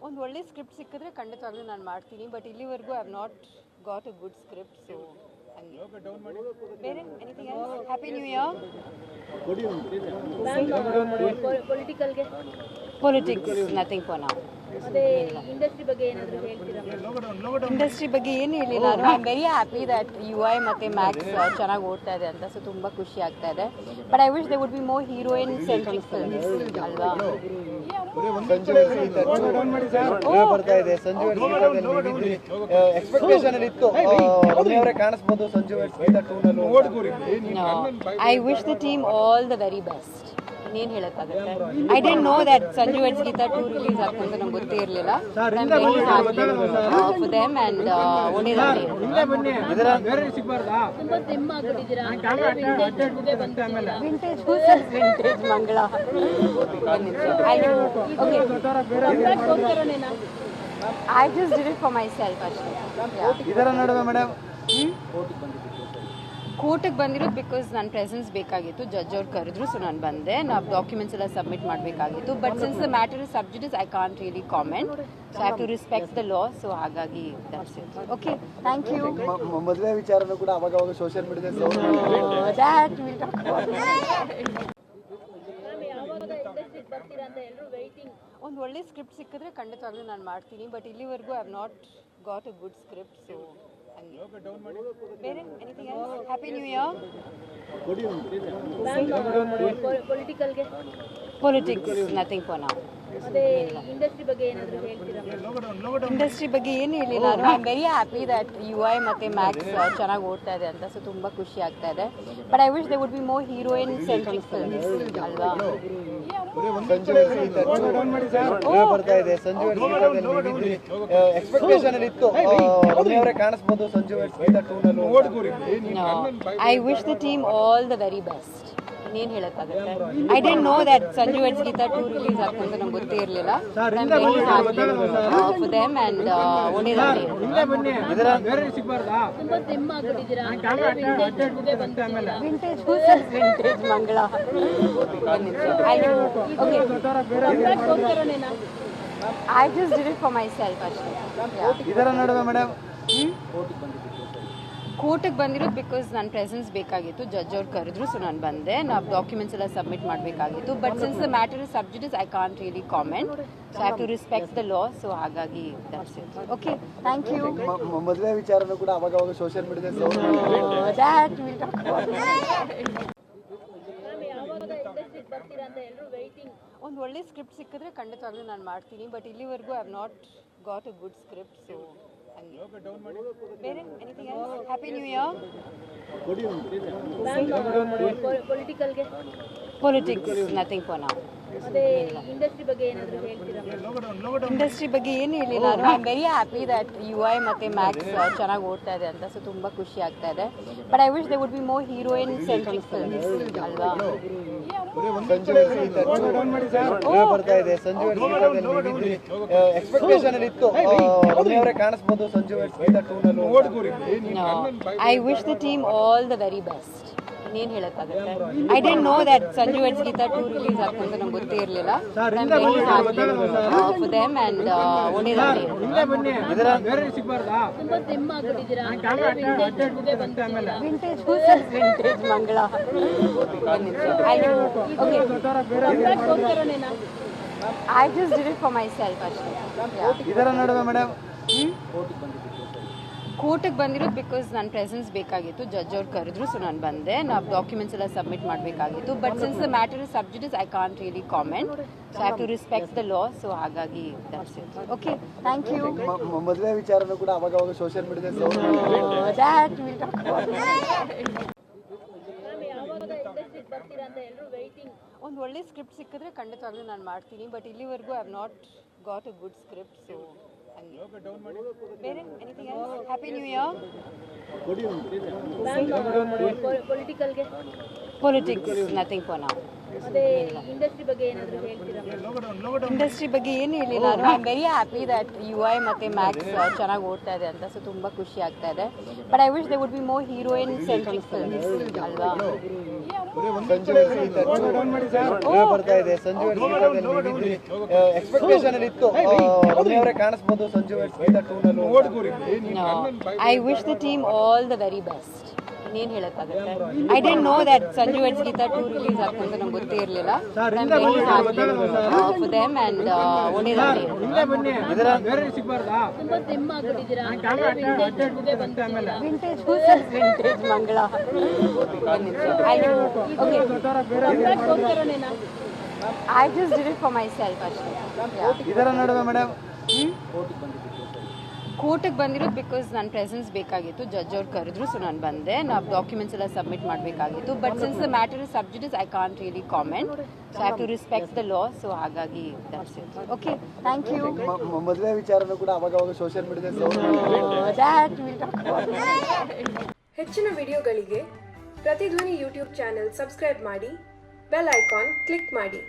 ಒಂದು ಒಳ್ಳೆ ಸ್ಕ್ರಿಪ್ಟ್ ಸಿಕ್ಕಿದ್ರೆ ಖಂಡಿತವಾಗ್ಲೂ ನಾನು ಮಾಡ್ತೀನಿ. ಬಟ್ ಇಲ್ಲಿವರೆಗೂ I have not got a good script. So ಬೇರೆ anything else? Happy new year. Politics nothing for now. Industry ಬಗ್ಗೆ ಏನು ಹೇಳಿ ನಾನು. I am very happy that UI ಮತ್ತು ಮ್ಯಾಕ್ಸ್ ಚೆನ್ನಾಗಿ ಓಡ್ತಾ ಇದೆ ಅಂತ. ಸೊ ತುಂಬ ಖುಷಿ ಆಗ್ತಾ ಇದೆ. But I wish they would be more heroine centric films ಅಲ್ವಾ. ಬರ್ತಾ ಇದೆ ಸಂಜು ಎಕ್ಸ್ಪೆಕ್ಟೇಷನ್ ಇತ್ತು ಅವರೇ ಕಾಣಿಸಬಹುದು Sanju I wish the team all the very best. ಇನ್ನೇನು ಹೇಳಕ್ಕಾಗುತ್ತೆ. I didn't know that Sanju weds Geetha 2 release ಆಗ್ತದೆ ಅಂತ ನಂಗೆ ಗೊತ್ತೇ ಇರಲಿಲ್ಲ. ಫಾರ್ ದೆಮ್ ಆ್ಯಂಡ್ ಒಳ್ಳೆಯದಾಗಲಿ. Vintage Mangala. I just did it for myself ಅಷ್ಟೇ. ಇದರ ನಡುವೆ ಮೇಡಮ್ ಕೋರ್ಟಿಗೆ ಬಂದಿರೋದು ಬಿಕಾಸ್ ನನ್ನ ಪ್ರೆಸೆನ್ಸ್ ಬೇಕಾಗಿತ್ತು. ಜಡ್ಜ್ ಅವ್ರು ಕರೆದ್ರು, ಸೊ ನಾನು ಬಂದೆ. ನಾವು ಡಾಕ್ಯುಮೆಂಟ್ಸ್ ಎಲ್ಲ ಸಬ್ಮಿಟ್ ಮಾಡಬೇಕಾಗಿತ್ತು. But since the matter is sub judice I can't really comment. So I have to respect the law. So ಹಾಗಾಗಿ that's it. Okay, thank you. ಮದುವೆ ವಿಚಾರನೂ ಕೂಡ ಅವಾಗ ಅವಾಗ ಸೋಷಿಯಲ್ ಮೀಡಿಯಾದಲ್ಲಿ ಒಂದು ಒಳ್ಳೆ ಸ್ಕ್ರಿಪ್ಟ್ ಸಿಕ್ಕಿದ್ರೆ ಖಂಡಿತವಾಗ್ಲೂ ನಾನು ಮಾಡ್ತೀನಿ. ಬಟ್ ಇಲ್ಲಿವರೆಗೂ I have not got a good script. So ಬೇರೆ anything else? Happy new year. Politics nothing for now. Industry ಬಗ್ಗೆ ಏನು ಹೇಳಿ ನಾನು. I am very happy that UI ಮತ್ತು ಮ್ಯಾಕ್ಸ್ ಚೆನ್ನಾಗಿ ಓಡ್ತಾ ಇದೆ ಅಂತ. ಸೊ ತುಂಬ ಖುಷಿ ಆಗ್ತಾ ಇದೆ. But I wish they would be more heroine centric films ಅಲ್ವಾ. ಬರ್ತಾ ಇದೆ ಸಂಜು ಎಕ್ಸ್ಪೆಕ್ಟೇಷನ್ ಇತ್ತು ಅವರೇ ಕಾಣಿಸಬಹುದು Sanju I wish the team all the very best. ಇನ್ನೇನು ಹೇಳಕ್ಕಾಗುತ್ತೆ. I didn't know that Sanju weds Geetha 2 release ಆಗ್ತದೆ ಅಂತ ನಂಗೆ ಗೊತ್ತೇ ಇರಲಿಲ್ಲ. ಫಾರ್ ದೆಮ್ ಆ್ಯಂಡ್ ಒಳ್ಳೆಯದಾಗಲಿ. Vintage Mangala. I just did it for myself ಅಷ್ಟೇ. ಇದರ ನಡುವೆ ಮೇಡಮ್ ಕೋರ್ಟಿಗೆ ಬಂದಿರೋದು ಬಿಕಾಸ್ ನನ್ನ ಪ್ರೆಸೆನ್ಸ್ ಬೇಕಾಗಿತ್ತು. ಜಡ್ಜ್ ಅವ್ರು ಕರೆದ್ರು, ಸೊ ನಾನು ಬಂದೆ. ನಾವು ಡಾಕ್ಯುಮೆಂಟ್ಸ್ ಎಲ್ಲ ಸಬ್ಮಿಟ್ ಮಾಡಬೇಕಾಗಿತ್ತು. But since the matter is sub judice I can't really comment. So I have to respect the law. So ಹಾಗಾಗಿ that's it. Okay, thank you. ಮದುವೆ ವಿಚಾರನೂ ಕೂಡ ಅವಾಗ ಅವಾಗ ಸೋಷಿಯಲ್ ಮೀಡಿಯಾದಲ್ಲಿ ಒಂದು ಒಳ್ಳೆ ಸ್ಕ್ರಿಪ್ಟ್ ಸಿಕ್ಕಿದ್ರೆ ಖಂಡಿತವಾಗ್ಲೂ ನಾನು ಮಾಡ್ತೀನಿ. ಬಟ್ ಇಲ್ಲಿವರೆಗೂ I have not got a good script. So ಬೇರೆ anything else? Happy new year. Politics nothing for now. Industry ಬಗ್ಗೆ ಏನು ಹೇಳಿ ನಾನು. I am very happy that UI ಮತ್ತು ಮ್ಯಾಕ್ಸ್ ಚೆನ್ನಾಗಿ ಓಡ್ತಾ ಇದೆ ಅಂತ. ಸೊ ತುಂಬ ಖುಷಿ ಆಗ್ತಾ ಇದೆ. But I wish they would be more heroine centric films ಅಲ್ವಾ. ಬರ್ತಾ ಇದೆ ಸಂಜು ಎಕ್ಸ್ಪೆಕ್ಟೇಷನ್ ಇತ್ತು ಅವರೇ ಕಾಣಿಸಬಹುದು Sanju I wish the team all the very best. ಇನ್ನೇನು ಹೇಳಕ್ಕಾಗುತ್ತೆ. I didn't know that Sanju weds Geetha 2 release ಆಗ್ತದೆ ಅಂತ ನಂಗೆ ಗೊತ್ತೇ ಇರಲಿಲ್ಲ. ಫಾರ್ ದೆಮ್ ಆ್ಯಂಡ್ ಒಳ್ಳೆಯದಾಗಲಿ. Vintage Mangala. I just did it for myself ಅಷ್ಟೇ. ಇದರ ನಡುವೆ ಮೇಡಮ್ ಕೋರ್ಟಿಗೆ ಬಂದಿರೋದು ಬಿಕಾಸ್ ನನ್ನ ಪ್ರೆಸೆನ್ಸ್ ಬೇಕಾಗಿತ್ತು. ಜಡ್ಜ್ ಅವ್ರು ಕರೆದ್ರು, ಸೊ ನಾನು ಬಂದೆ. ನಾವು ಡಾಕ್ಯುಮೆಂಟ್ಸ್ ಎಲ್ಲ ಸಬ್ಮಿಟ್ ಮಾಡಬೇಕಾಗಿತ್ತು. But since the matter is sub judice I can't really comment. So I have to respect the law. So ಹಾಗಾಗಿ that's it. Okay, thank you. ಮದುವೆ ವಿಚಾರನೂ ಕೂಡ ಅವಾಗ ಅವಾಗ ಸೋಷಿಯಲ್ ಮೀಡಿಯಾದಲ್ಲಿ ಒಂದು ಒಳ್ಳೆ ಸ್ಕ್ರಿಪ್ಟ್ ಸಿಕ್ಕಿದ್ರೆ ಖಂಡಿತವಾಗ್ಲೂ ನಾನು ಮಾಡ್ತೀನಿ. ಬಟ್ ಇಲ್ಲಿವರೆಗೂ I have not got a good script. So ಬೇರೆ anything else? Happy new year. Politics nothing for now. Industry ಬಗ್ಗೆ ಏನು ಹೇಳಿ ನಾನು. I am very happy that UI ಮತ್ತು ಮ್ಯಾಕ್ಸ್ ಚೆನ್ನಾಗಿ ಓಡ್ತಾ ಇದೆ ಅಂತ. ಸೊ ತುಂಬ ಖುಷಿ ಆಗ್ತಾ ಇದೆ. But I wish they would be more heroine centric films ಅಲ್ವಾ. ಸಂಜು ಬರ್ತಾ ಇದೆ. ಸಂಜು ಎಕ್ಸ್ಪೆಕ್ಟೇಷನ್ ಅಲ್ಲಿ ಇತ್ತು, ಅವರೇ ಕಾಣಿಸ್ಬೋದು Sanju I wish the team all the very best. ಇನ್ನೇನು ಹೇಳಕ್ಕಾಗುತ್ತೆ. I didn't know that Sanju weds Geetha 2 release ಆಗ್ತದೆ ಅಂತ ನಂಗೆ ಗೊತ್ತೇ ಇರಲಿಲ್ಲ. I am very happy for them and ಒಳ್ಳೇದಾಗಲಿ. Vintage Mangala. I just did it for myself ಅಷ್ಟೇ. ಇದರ ನಡುವೆ ಮೇಡಮ್ ಕೋರ್ಟಿಗೆ ಬಂದಿರೋದು ಬಿಕಾಸ್ ನನ್ನ ಪ್ರೆಸೆನ್ಸ್ ಬೇಕಾಗಿತ್ತು. ಜಡ್ಜ್ ಅವ್ರು ಕರೆದ್ರು, ಸೊ ನಾನು ಬಂದೆ. ನಾವು ಡಾಕ್ಯುಮೆಂಟ್ಸ್ ಎಲ್ಲ ಸಬ್ಮಿಟ್ ಮಾಡಬೇಕಾಗಿತ್ತು. But since the matter is sub judice I can't really comment. So I have to respect the law. So ಹಾಗಾಗಿ that's it. Okay, thank you. ಮದುವೆ ವಿಚಾರನೂ ಕೂಡ ಅವಾಗ ಸೋಷಿಯಲ್ ಮೀಡಿಯಾದಲ್ಲಿ ಹೆಚ್ಚಿನ ವಿಡಿಯೋಗಳಿಗೆ ಪ್ರತಿಧ್ವನಿ ಯೂಟ್ಯೂಬ್ ಚಾನೆಲ್ ಸಬ್ಸ್ಕ್ರೈಬ್ ಮಾಡಿ, ಬೆಲ್ ಐಕಾನ್ ಕ್ಲಿಕ್ ಮಾಡಿ.